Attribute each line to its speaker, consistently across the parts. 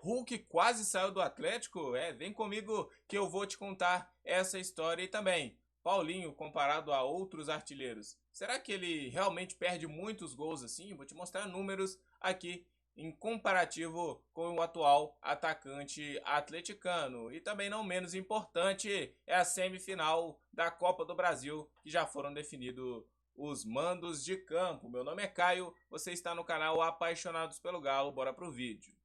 Speaker 1: Hulk quase saiu do Atlético? Vem comigo que eu vou te contar essa história e também. Paulinho comparado a outros artilheiros. Será que ele realmente perde muitos gols assim? Vou te mostrar números aqui em comparativo com o atual atacante atleticano. E também não menos importante é a semifinal da Copa do Brasil, que já foram definidos os mandos de campo. Meu nome é Caio, você está no canal Apaixonados pelo Galo, bora pro vídeo.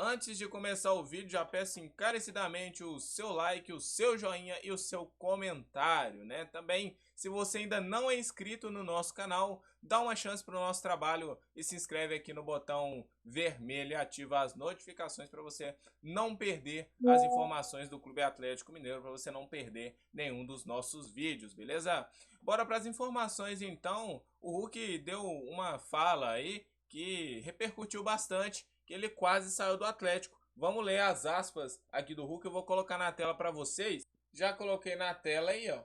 Speaker 1: Antes de começar o vídeo, já peço encarecidamente o seu like, o seu joinha e o seu comentário, né? Também, se você ainda não é inscrito no nosso canal, dá uma chance para o nosso trabalho e se inscreve aqui no botão vermelho e ativa as notificações para você não perder as informações do Clube Atlético Mineiro, para você não perder nenhum dos nossos vídeos, beleza? Bora para as informações então. O Hulk deu uma fala aí que repercutiu bastante, que ele quase saiu do Atlético. Vamos ler as aspas aqui do Hulk, eu vou colocar na tela para vocês. Já coloquei na tela aí, ó.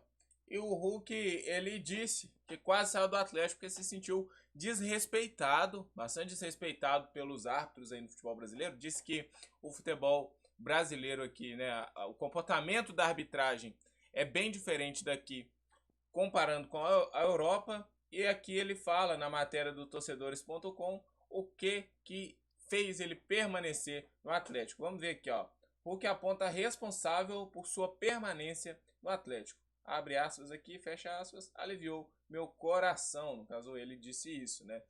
Speaker 1: E o Hulk, ele disse que quase saiu do Atlético porque se sentiu desrespeitado, bastante desrespeitado pelos árbitros aí no futebol brasileiro. Disse que o futebol brasileiro aqui, né, o comportamento da arbitragem é bem diferente daqui, comparando com a Europa. E aqui ele fala na matéria do torcedores.com o que fez ele permanecer no Atlético. Vamos ver aqui, ó. Hulk aponta responsável por sua permanência no Atlético. Abre aspas aqui, fecha aspas, aliviou meu coração. No caso, ele disse isso, né?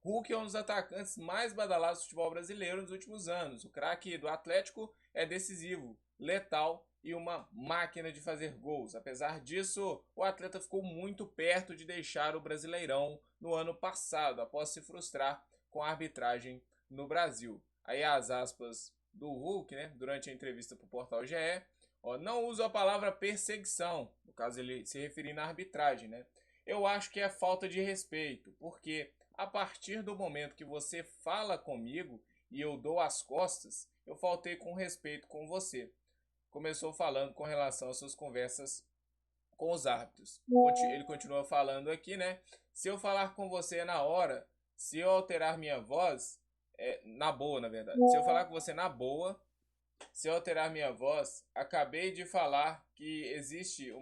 Speaker 1: Hulk é um dos atacantes mais badalados do futebol brasileiro nos últimos anos. O craque do Atlético é decisivo, letal e uma máquina de fazer gols. Apesar disso, o atleta ficou muito perto de deixar o Brasileirão no ano passado, após se frustrar com a arbitragem no Brasil. Aí as aspas do Hulk, né, durante a entrevista para o portal GE, ó, não uso a palavra perseguição, no caso ele se referindo à arbitragem, né? Eu acho que é falta de respeito, porque a partir do momento que você fala comigo e eu dou as costas, eu faltei com respeito com você. Começou falando com relação às suas conversas com os árbitros. Ele continua falando aqui, né? Se eu falar com você na hora, se eu alterar minha voz, na boa, na verdade. Se eu falar com você na boa, se eu alterar minha voz, acabei de falar que existe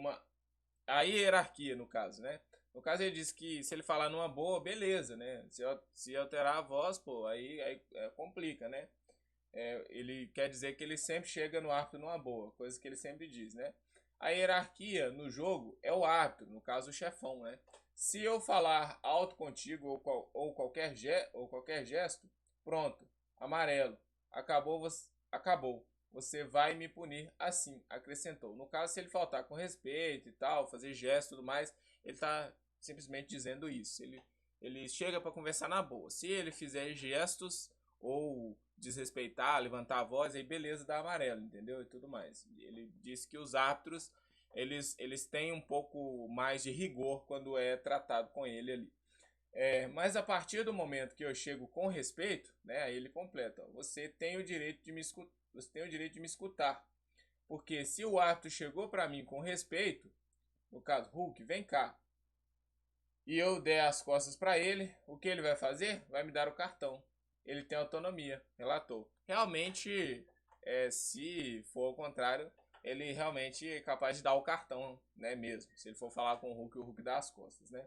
Speaker 1: a hierarquia, no caso, né? No caso, ele disse que se ele falar numa boa, beleza, né? Se alterar a voz, pô, aí complica, né? Ele quer dizer que ele sempre chega no árbitro numa boa, coisa que ele sempre diz, né? A hierarquia no jogo é o árbitro, no caso o chefão, né? Se eu falar alto contigo ou qualquer gesto, pronto, amarelo, acabou. Você vai me punir assim, acrescentou. No caso, se ele faltar com respeito e tal, fazer gesto e tudo mais, ele está simplesmente dizendo isso. Ele chega para conversar na boa. Se ele fizer gestos ou desrespeitar, levantar a voz, aí beleza, dá amarelo, entendeu? E tudo mais. Ele disse que os árbitros, eles têm um pouco mais de rigor quando é tratado com ele ali. Mas a partir do momento que eu chego com respeito, né, aí ele completa, você tem o direito de me escutar, você tem o direito de me escutar. Porque se o árbitro chegou para mim com respeito, no caso, Hulk, vem cá, e eu der as costas para ele, o que ele vai fazer? Vai me dar o cartão. Ele tem autonomia, relatou. Realmente, se for ao contrário, ele realmente é capaz de dar o cartão, né, mesmo. Se ele for falar com o Hulk dá as costas, né?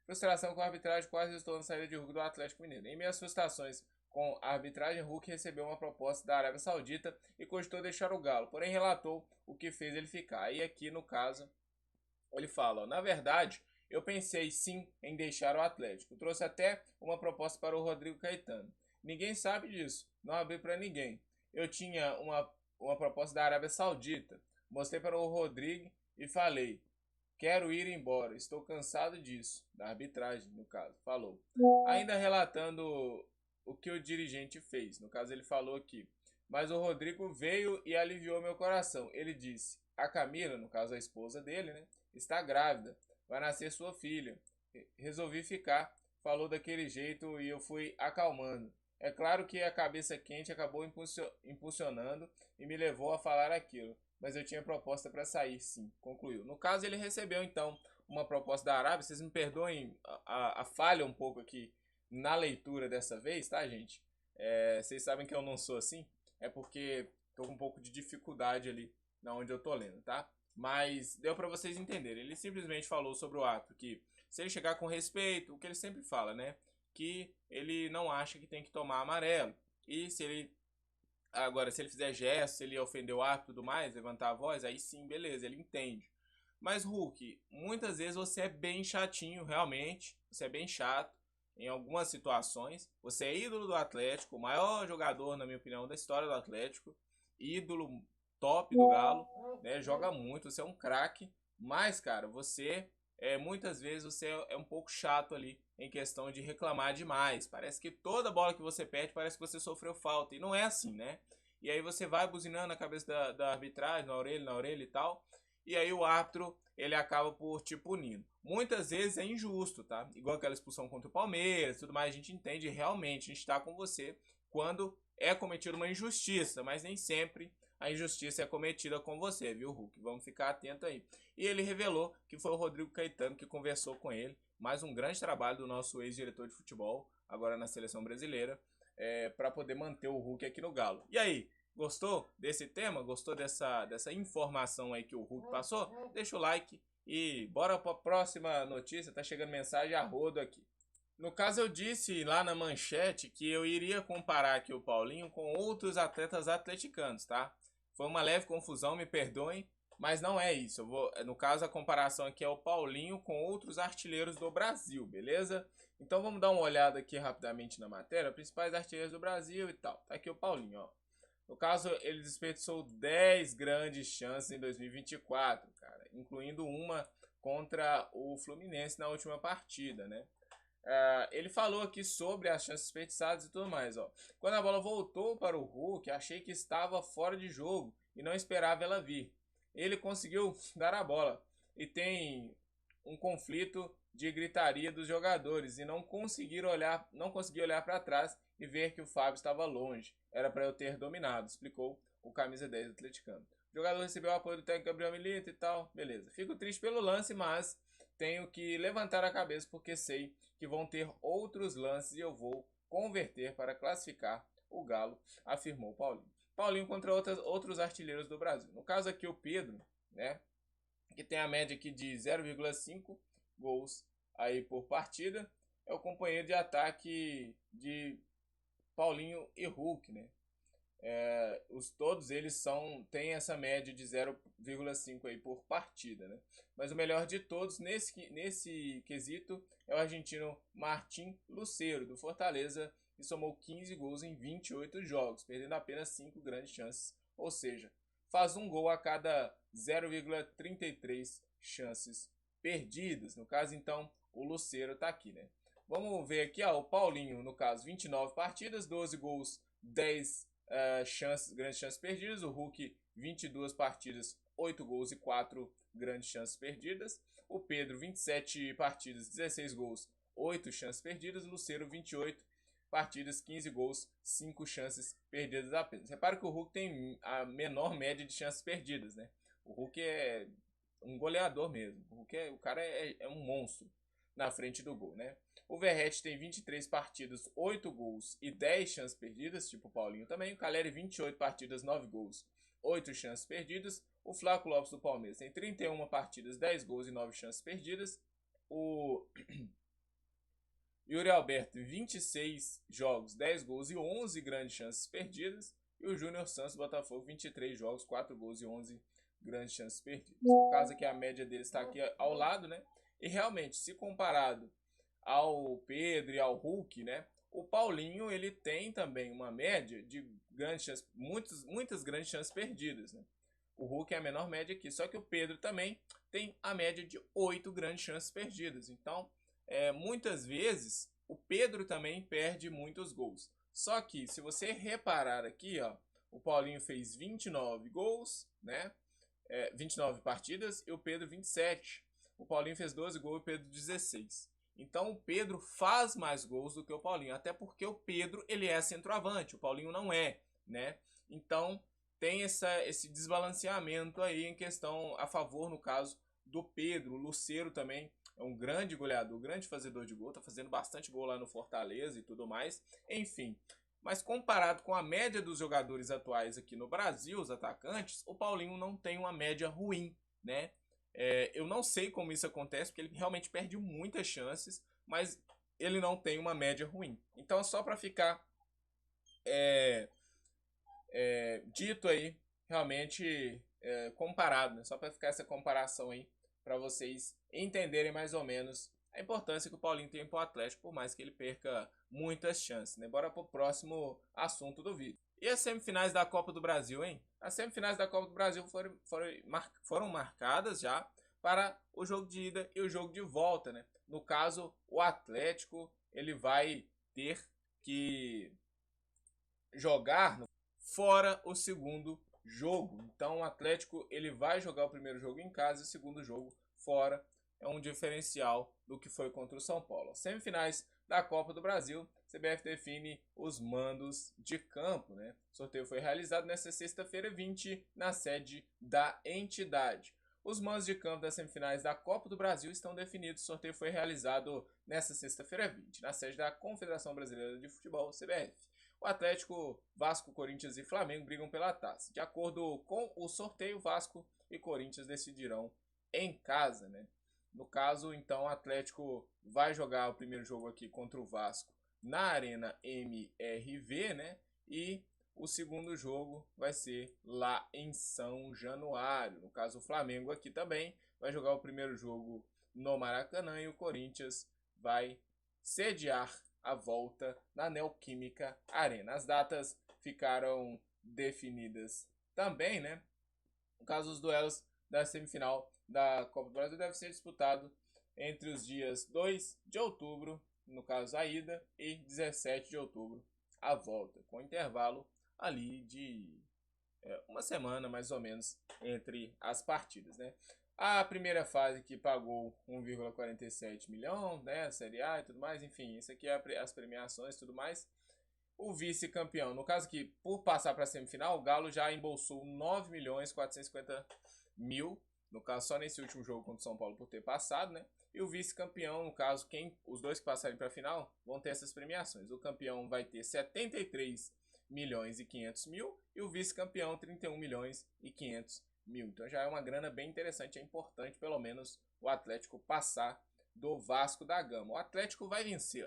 Speaker 1: Frustração com a arbitragem quase resultou na saída de Hulk do Atlético Mineiro. Em meio às frustrações com a arbitragem, Hulk recebeu uma proposta da Arábia Saudita e cogitou deixar o Galo, porém relatou o que fez ele ficar. E aqui, no caso, ele fala, ó, na verdade, eu pensei sim em deixar o Atlético. Trouxe até uma proposta para o Rodrigo Caetano. Ninguém sabe disso, não abri para ninguém. Eu tinha uma proposta da Arábia Saudita. Mostrei para o Rodrigo e falei, quero ir embora, estou cansado disso. Da arbitragem, no caso, falou. Ainda relatando o que o dirigente fez. No caso, ele falou aqui. Mas o Rodrigo veio e aliviou meu coração. Ele disse, a Camila, no caso a esposa dele, né, está grávida, vai nascer sua filha. Resolvi ficar, falou daquele jeito e eu fui acalmando. É claro que a cabeça quente acabou impulsionando e me levou a falar aquilo. Mas eu tinha proposta para sair, sim, concluiu. No caso, ele recebeu, então, uma proposta da Arábia. Vocês me perdoem a falha um pouco aqui na leitura dessa vez, tá, gente? Vocês sabem que eu não sou assim. é porque tô com um pouco de dificuldade ali na onde eu tô lendo, tá? Mas deu para vocês entenderem. Ele simplesmente falou sobre o árbitro que se ele chegar com respeito, o que ele sempre fala, né? Que ele não acha que tem que tomar amarelo. E se ele agora, se ele fizer gesto, se ele ofender o árbitro e tudo mais, levantar a voz, aí sim, beleza, ele entende. Mas, Hulk, muitas vezes você é bem chatinho, realmente. Você é bem chato em algumas situações. Você é ídolo do Atlético, o maior jogador, na minha opinião, da história do Atlético. Ídolo top do Galo, né? Joga muito, você é um craque. Mas, cara, você muitas vezes você é um pouco chato ali em questão de reclamar demais. Parece que toda bola que você perde parece que você sofreu falta. E não é assim, né? E aí você vai buzinando na cabeça da arbitragem, na orelha e tal. E aí o árbitro, ele acaba por te punindo. Muitas vezes é injusto, tá? Igual aquela expulsão contra o Palmeiras, tudo mais, a gente entende realmente, a gente tá com você quando é cometida uma injustiça, mas nem sempre a injustiça é cometida com você, viu, Hulk? Vamos ficar atento aí. E ele revelou que foi o Rodrigo Caetano que conversou com ele. Mais um grande trabalho do nosso ex-diretor de futebol, agora na seleção brasileira, para poder manter o Hulk aqui no Galo. E aí, gostou desse tema? Gostou dessa informação aí que o Hulk passou? Deixa o like e bora para a próxima notícia. Tá chegando mensagem a rodo aqui. No caso, eu disse lá na manchete que eu iria comparar aqui o Paulinho com outros atletas atleticanos, tá? Foi uma leve confusão, me perdoem, mas não é isso. No caso, a comparação aqui é o Paulinho com outros artilheiros do Brasil, beleza? Então vamos dar uma olhada aqui rapidamente na matéria, principais artilheiros do Brasil e tal. Tá aqui o Paulinho, ó. No caso, ele desperdiçou 10 grandes chances em 2024, cara, incluindo uma contra o Fluminense na última partida, né? Ele falou aqui sobre as chances desperdiçadas e tudo mais, ó. Quando a bola voltou para o Hulk, achei que estava fora de jogo e não esperava ela vir. Ele conseguiu dar a bola e tem um conflito de gritaria dos jogadores e não consegui olhar para trás e ver que o Fábio estava longe. Era para eu ter dominado, explicou o camisa 10 do atleticano. O jogador recebeu o apoio do técnico Gabriel Milito e tal, beleza. Fico triste pelo lance, mas tenho que levantar a cabeça porque sei que vão ter outros lances e eu vou converter para classificar o Galo, afirmou Paulinho. Paulinho contra outros artilheiros do Brasil. No caso aqui o Pedro, né, que tem a média aqui de 0,5 gols aí por partida, é o companheiro de ataque de Paulinho e Hulk, né? Todos eles têm essa média de 0,5 aí por partida, né? Mas o melhor de todos nesse quesito é o argentino Martín Lucero, do Fortaleza, que somou 15 gols em 28 jogos, perdendo apenas 5 grandes chances, ou seja, faz um gol a cada 0,33 chances perdidas. No caso, então, o Lucero tá aqui, né? Vamos ver aqui, ó, o Paulinho, no caso, 29 partidas, 12 gols, 10 grandes chances perdidas. O Hulk, 22 partidas, 8 gols e 4 grandes chances perdidas. O Pedro, 27 partidas, 16 gols, 8 chances perdidas. O Lucero, 28 partidas, 15 gols, 5 chances perdidas apenas. Repara que o Hulk tem a menor média de chances perdidas, né? O Hulk é um goleador mesmo. O cara é um monstro na frente do gol, né? O Verratti tem 23 partidas, 8 gols e 10 chances perdidas, tipo o Paulinho também. O Caleri, 28 partidas, 9 gols, 8 chances perdidas. O Flaco Lopes do Palmeiras tem 31 partidas, 10 gols e 9 chances perdidas. O Yuri Alberto, 26 jogos, 10 gols e 11 grandes chances perdidas. E o Júnior Santos do Botafogo, 23 jogos, 4 gols e 11 grandes chances perdidas. No caso aqui, a média dele está aqui ao lado, né? E realmente, se comparado ao Pedro e ao Hulk, né? O Paulinho, ele tem também uma média de grandes chances, muitas grandes chances perdidas, né? O Hulk é a menor média aqui, só que o Pedro também tem a média de 8 grandes chances perdidas. Então, muitas vezes, o Pedro também perde muitos gols. Só que, se você reparar aqui, ó, o Paulinho fez 29 gols, né? 29 partidas e o Pedro 27. O Paulinho fez 12 gols e o Pedro 16. Então o Pedro faz mais gols do que o Paulinho, até porque o Pedro ele é centroavante, o Paulinho não é, né? Então tem esse desbalanceamento aí em questão a favor, no caso do Pedro. O Lucero também é um grande goleador, grande fazedor de gol, tá fazendo bastante gol lá no Fortaleza e tudo mais. Enfim, Mas comparado com a média dos jogadores atuais aqui no Brasil, os atacantes, o Paulinho não tem uma média ruim, né? Eu não sei como isso acontece, porque ele realmente perde muitas chances, mas ele não tem uma média ruim. Então, só para ficar é, dito aí, realmente comparado, né? Só para ficar essa comparação aí, para vocês entenderem mais ou menos a importância que o Paulinho tem para o Atlético, por mais que ele perca muitas chances, né? Bora pro próximo assunto do vídeo. E as semifinais da Copa do Brasil, hein? As semifinais da Copa do Brasil foram marcadas já para o jogo de ida e o jogo de volta, né? No caso, o Atlético, ele vai ter que jogar fora o segundo jogo. Então o Atlético ele vai jogar o primeiro jogo em casa e o segundo jogo fora. É um diferencial do que foi contra o São Paulo. Semifinais da Copa do Brasil, CBF define os mandos de campo, né? O sorteio foi realizado nesta sexta-feira 20 na sede da entidade. Os mandos de campo das semifinais da Copa do Brasil estão definidos. O sorteio foi realizado nesta sexta-feira 20 na sede da Confederação Brasileira de Futebol, CBF. O Atlético, Vasco, Corinthians e Flamengo brigam pela taça. De acordo com o sorteio, Vasco e Corinthians decidirão em casa, né? No caso, então, o Atlético vai jogar o primeiro jogo aqui contra o Vasco na Arena MRV, né? E o segundo jogo vai ser lá em São Januário. No caso, o Flamengo aqui também vai jogar o primeiro jogo no Maracanã e o Corinthians vai sediar a volta na Neoquímica Arena. As datas ficaram definidas também, né? No caso, os duelos da semifinal da Copa do Brasil devem ser disputados entre os dias 2 de outubro, no caso a ida, e 17 de outubro a volta, com intervalo ali de uma semana mais ou menos entre as partidas, né? A primeira fase que pagou 1,47 milhão, né? A Série A e tudo mais, enfim, isso aqui é as premiações e tudo mais. O vice-campeão, no caso que por passar para a semifinal, o Galo já embolsou 9 milhões 450 mil, no caso só nesse último jogo contra o São Paulo por ter passado, né? E o vice-campeão, no caso, os dois que passarem para a final vão ter essas premiações. O campeão vai ter 73 milhões e 500 mil e o vice-campeão 31 milhões e 500 mil. Então já é uma grana bem interessante, é importante pelo menos o Atlético passar do Vasco da Gama. O Atlético vai vencer,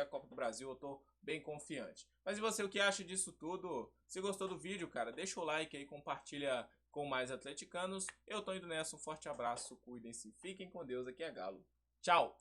Speaker 1: a Copa do Brasil, eu tô bem confiante. Mas e você, o que acha disso tudo? Se gostou do vídeo, cara, deixa o like aí, compartilha com mais atleticanos. Eu tô indo nessa, um forte abraço, cuidem-se, fiquem com Deus, aqui é Galo. Tchau!